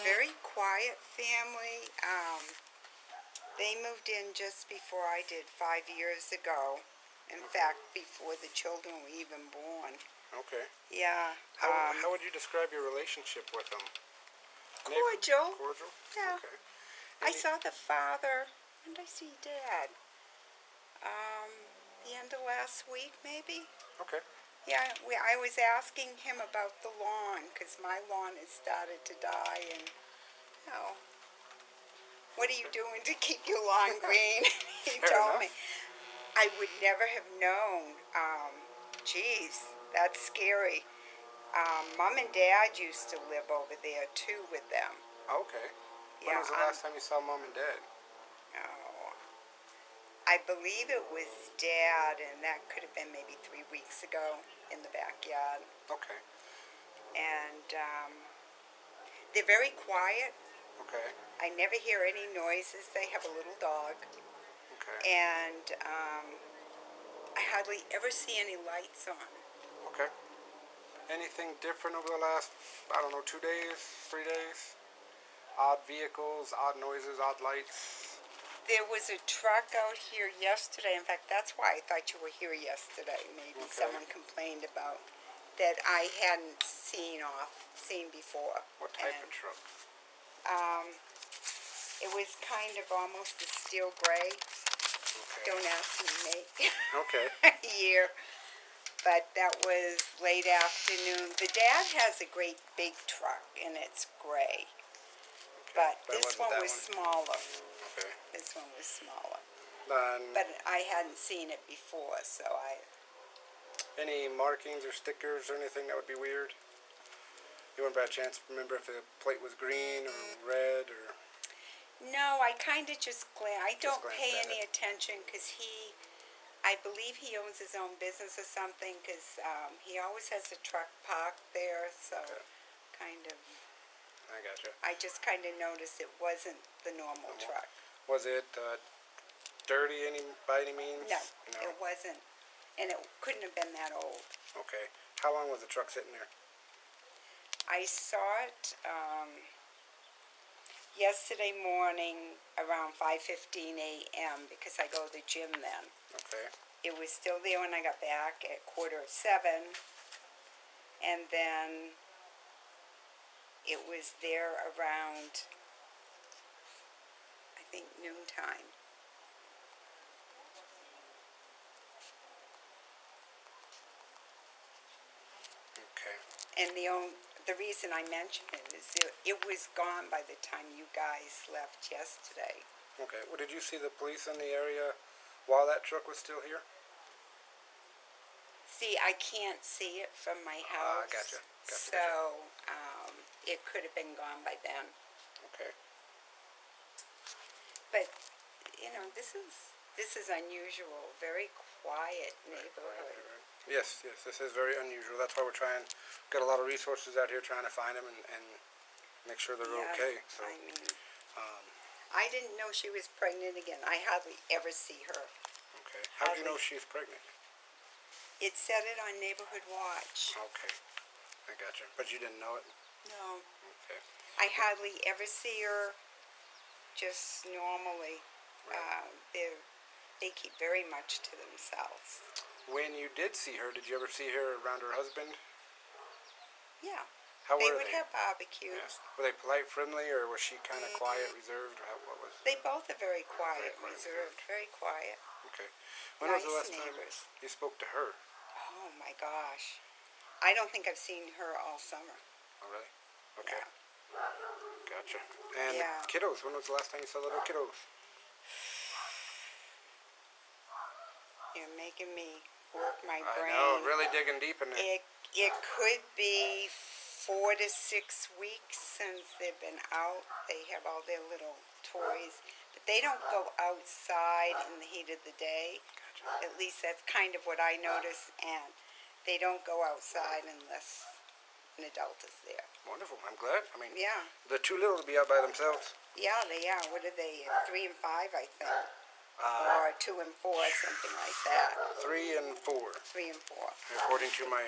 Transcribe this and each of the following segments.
very quiet family. They moved in just before I did 5 years ago. In fact, before the children were even born. Okay. Yeah. How would you describe your relationship with them? Cordial. Cordial? Yeah. Okay. I saw the father. When did I see Dad? The end of last week, maybe? Okay. Yeah, I was asking him about the lawn, because my lawn has started to die, and, you know, what are you doing to keep your lawn green? He told me. I would never have known. Geez, that's scary. Mom and Dad used to live over there, too, with them. Okay. When Yeah, was the last time you saw Mom and Dad? Oh, I believe it was Dad, and that could have been maybe 3 weeks ago in the backyard. Okay. And they're very quiet. Okay. I never hear any noises. They have a little dog. Okay. And I hardly ever see any lights on. Okay. Anything different over the last, I don't know, 2 days, 3 days? Odd vehicles, odd noises, odd lights? There was a truck out here yesterday. In fact, that's why I thought you were here yesterday. Maybe someone complained about that I hadn't seen before. What type of truck? It was kind of almost a steel gray. Okay. Don't ask me to make Okay. year. But that was late afternoon. The Dad has a great big truck, and it's gray. Okay. But this one was smaller. Okay. This one was smaller. Then But I hadn't seen it before, so any markings or stickers or anything that would be weird? You wouldn't by chance remember if the plate was green or red or... No, I kind of just I don't pay glanced at any attention because I believe he owns his own business or something because he always has a truck parked there, so kind of... I gotcha. I just kind of noticed it wasn't the normal truck. Was it dirty by any means? No, it wasn't. And it couldn't have been that old. Okay. How long was the truck sitting there? I saw it yesterday morning around 5:15 a.m. because I go to the gym then. Okay. It was still there when I got back at 6:45, and then it was there around, I think, noontime. Okay. And the reason I mention it is it was gone by the time you guys left yesterday. Okay. Well, did you see the police in the area while that truck was still here? See, I can't see it from my house. Gotcha. So it could have been gone by then. Okay. But this is unusual. Very quiet neighborhood. Right. Yes, this is very unusual. That's why we're got a lot of resources out here trying to find them and make sure they're okay. So, I mean, I didn't know she was pregnant again. I hardly ever see her. Okay. How did you know she's pregnant? It said it on Neighborhood Watch. Okay. I gotcha. But you didn't know it? No. Okay. I hardly ever see her just normally. Right. They keep very much to themselves. When you did see her, did you ever see her around her husband? Yeah. How they were would have barbecues. Yeah. Were they polite, friendly, or was she kind of quiet, reserved, or what was it? They both are very quiet, reserved, very quiet. Okay. When nice was the last neighbors. time you spoke to her? Oh my gosh. I don't think I've seen her all summer. Oh, really? Okay. Yeah. Gotcha. And the kiddos, when was the last time you saw little kiddos? You're making me work my brain. I know, really digging deep in it. It could be 4 to 6 weeks since they've been out. They have all their little toys. But they don't go outside in the heat of the day. Gotcha. At least that's kind of what I notice. And they don't go outside unless an adult is there. Wonderful. I'm glad. I mean, yeah. The two little will be out by themselves. Yeah, they are. What are they? 3 and 5, I think. Or 2 and 4, something like that. 3 and 4. 3 and 4. According to my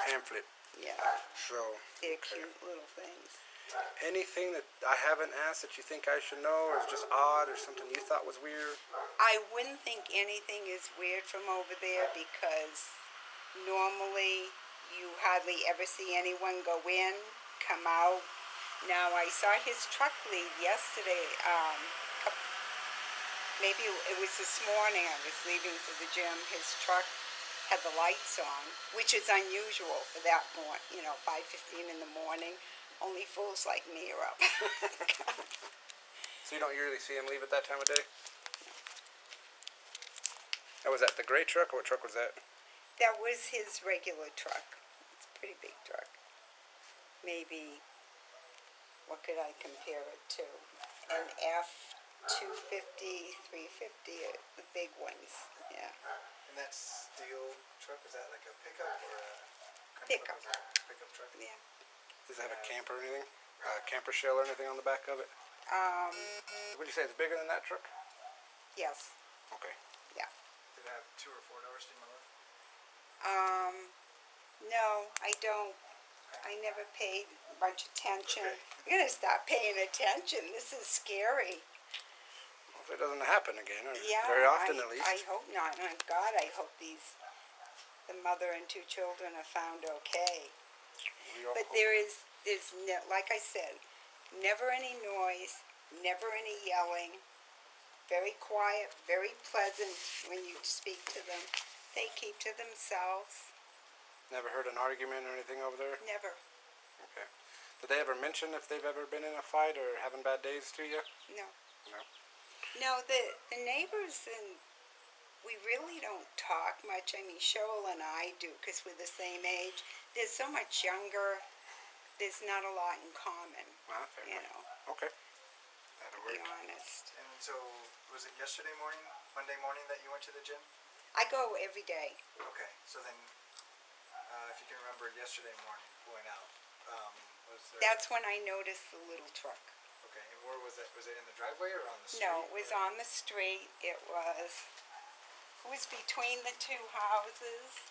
pamphlet. Yeah. So. They're cute little things. Anything that I haven't asked that you think I should know, or is just odd, or something you thought was weird? I wouldn't think anything is weird from over there because normally you hardly ever see anyone go in, come out. Now I saw his truck leave yesterday. Maybe it was this morning. I was leaving for the gym. His truck had the lights on, which is unusual for that morning. 5:15 in the morning. Only fools like me are up. So you don't usually see him leave at that time of day? Oh, was that the gray truck, or what truck was that? That was his regular truck. It's a pretty big truck. Maybe, what could I compare it to? An F-250, 350, the big ones, yeah. And that steel truck, was that like a pickup or a Pickup. Pickup truck? Yeah. Does that have a camper or anything? Camper shell or anything on the back of it? Would you say it's bigger than that truck? Yes, Okay. yeah. Did it have 2 or 4 doors, do you know? No, I don't. I never paid much attention. Okay. I'm gonna stop paying attention. This is scary. Well, if it doesn't happen again, or Yeah, very often at least. I hope not. Oh, God, I hope the mother and 2 children are found okay. We all But hope. there's like I said, never any noise, never any yelling. Very quiet, very pleasant when you speak to them. They keep to themselves. Never heard an argument or anything over there? Never. Okay. Did they ever mention if they've ever been in a fight or having bad days to you? No. No. No, the neighbors, and we really don't talk much. I mean, Shoal and I do because we're the same age. They're so much younger. There's not a lot in common, Ah, fair you enough. know, Okay. That'll to be work. honest. And so, was it yesterday morning, Monday morning that you went to the gym? I go every day. Okay, so then, if you can remember yesterday morning going out, was there... That's when I noticed the little truck. Okay, and where was it? Was it in the driveway or on the street? No, it was on the street. It was between the 2 houses,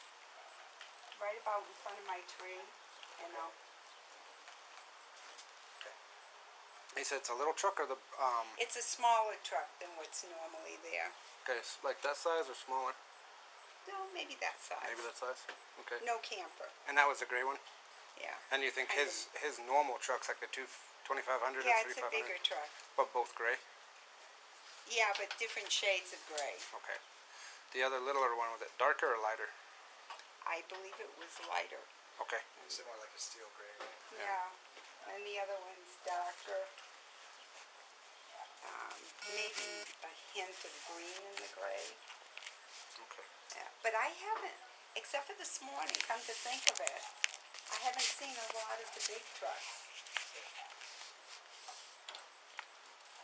right about in front of my tree, you know. Okay. He said it's a little truck or the, It's a smaller truck than what's normally there. okay, like that size or smaller? No, maybe that size. Maybe that size? Okay. No camper, And that was the gray one? yeah. And you think Kind his normal truck's like the 2500 Yeah, or it's a 3500? bigger truck. But both gray? Yeah, but different shades of gray. Okay. The other littler one, was it darker or lighter? I believe it was lighter. Okay. Similar like a steel gray, right? Yeah. And the other one's darker. Maybe a hint of green in the gray. Okay. Yeah. But I haven't, except for this morning, come to think of it, I haven't seen a lot of the big trucks.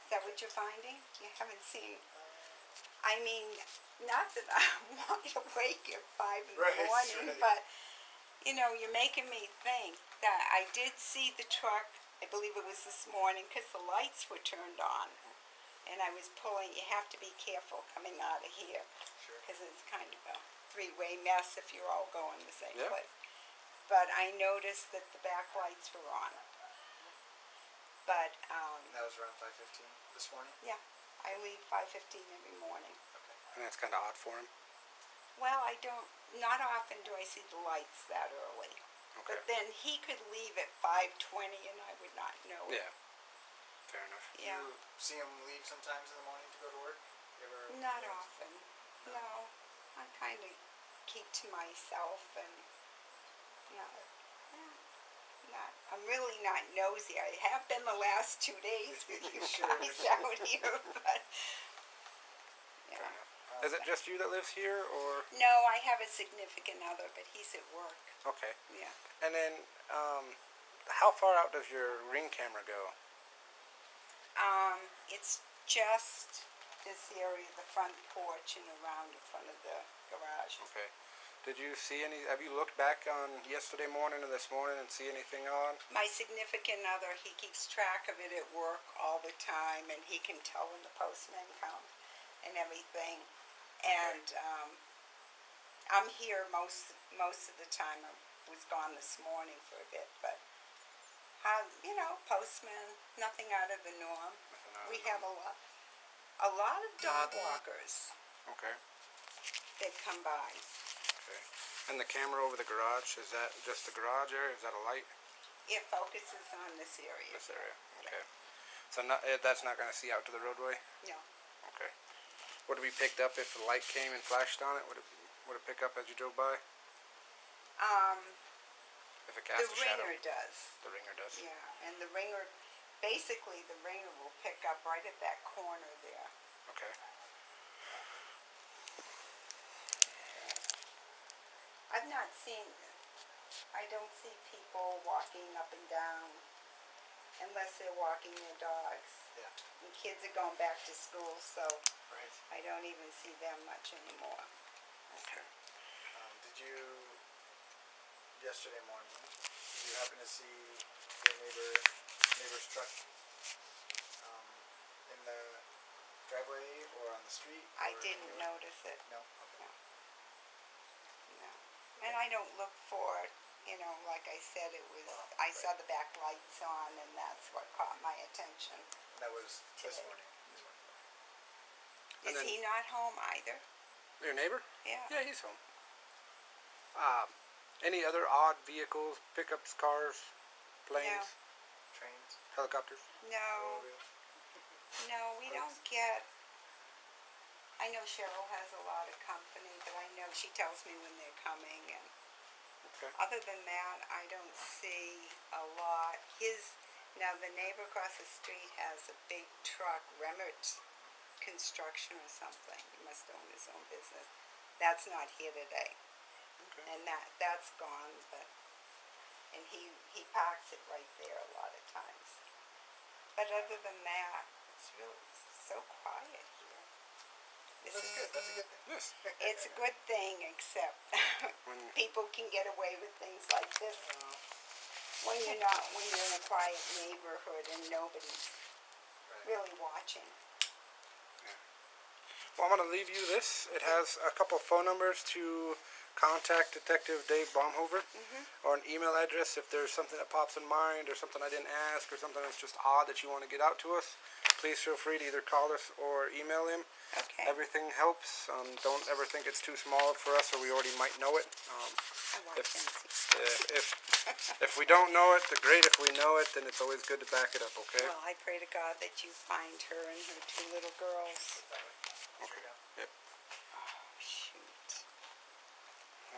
Is that what you're finding? You haven't seen, I mean, not that I'm wide awake at 5 in the Right, morning, right. but, you're making me think that I did see the truck, I believe it was this morning, because the lights were turned on. And I was pulling, you have to be careful coming out of here, Sure. because it's kind of a 3-way mess if you're all going the same Yeah. place. But I noticed that the back lights were on. But, And that was around 5:15 this morning? yeah, I leave 5:15 every morning. Okay. And that's kind of odd for him? Well, not often do I see the lights that early. Okay. But then he could leave at 5:20 and I would not know it. Yeah. Fair enough. Yeah. You see him leave sometimes in the morning to go to work? You ever... Not often. No. I kind of keep to myself and I'm really not nosy. I have been the last 2 days with you Sure, guys sure. out here, but Fair yeah. enough. Is it just you that lives here, or? No, I have a significant other, but he's at work. Okay. Yeah. And then, how far out does your Ring camera go? It's just this area, the front porch and around in front of the garage. Okay. Did you see have you looked back on yesterday morning and this morning and see anything on? My significant other, he keeps track of it at work all the time, and he can tell when the postman comes and everything. And I'm here most of the time. I was gone this morning for a bit, but Postmen, nothing out of the norm. Nothing out of We the have a lot of dog walkers Okay. that come by. Okay. And the camera over the garage, is that just the garage area? Is that a light? It focuses on this area. This area. Okay. So that's not going to see out to the roadway? No. Okay. Would it be picked up if the light came and flashed on it? Would it pick up as you drove by? If it The cast a shadow? ringer does. The ringer does? Yeah, and the ringer will pick up right at that corner there. Okay. I don't see people walking up and down unless they're walking their dogs. Yeah. And kids are going back to school, so Right. I don't even see them much anymore. Okay. Did you, yesterday morning, did you happen to see your neighbor's truck in the driveway or on the street? I or didn't anywhere? notice it. No? Okay. No. And I don't look for it, like I said, I saw the back lights on and that's what caught my attention. That was this Today. morning. And Is then- he not home either? Your neighbor? Yeah. Yeah, he's home. Any other odd vehicles, pickups, cars, planes, Trains? helicopters? No, Automobiles? no, we don't get, I know Cheryl has a lot of company, but I know she tells me when they're coming, and Okay. other than that, I don't see a lot. Now the neighbor across the street has a big truck, Remmert Construction or something. He must own his own business. That's not here today. Okay. And that's gone, and he parks it right there a lot of times. But other than that, it's really so quiet here. That's good. That's a good thing. Yes. It's a good thing, except When people can get away with things like this when you're in a quiet neighborhood and nobody's really watching. Well, I'm going to leave you this. It has a couple phone numbers to contact Detective Dave Baumhover, or an email address if there's something that pops in mind or something I didn't ask or something that's just odd that you want to get out to us. Please feel free to either call us or email him. Okay. Everything helps. Don't ever think it's too small for us or we already might know it. I want if- fancy. If we don't know it, the great. If we know it, then it's always good to back it up, okay? Well, I pray to God that you find her and her two little girls. Okay. Yep. Oh, shoot.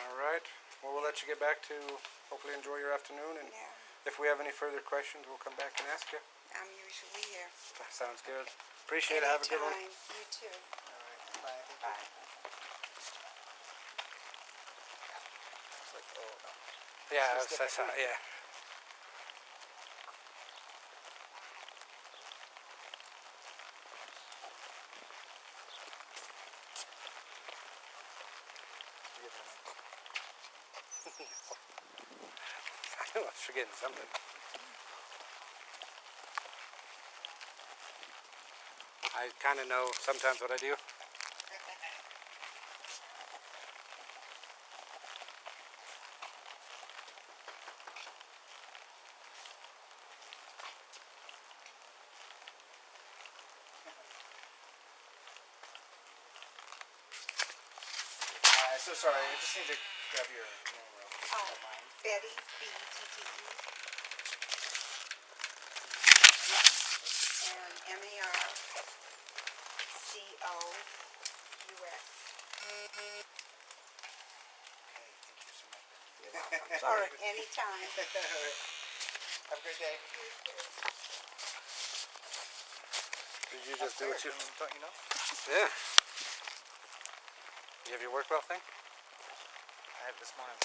All right. Well, we'll let you get back to hopefully enjoy your afternoon. And Yeah, if we have any further questions, we'll come back and ask you. I'm usually here. That sounds good. Appreciate it. Have a good one. Anytime. You too. All right. Bye. Thank you. Bye. It's like, oh, no. Yeah, It's different. yeah. You get that? I knew I was forgetting something. I kind of know sometimes what I do. So sorry, I just need to grab your name real quick. Oh, Don't mind. Betty, B-E-T-T-E. And M-A-R-C-O-U-X. Okay, thank you so much. You're welcome. Sorry. Anytime. All right. Have a great day. Did you just do what you... Don't you know? Yeah. You have your work well thing? I have this morning.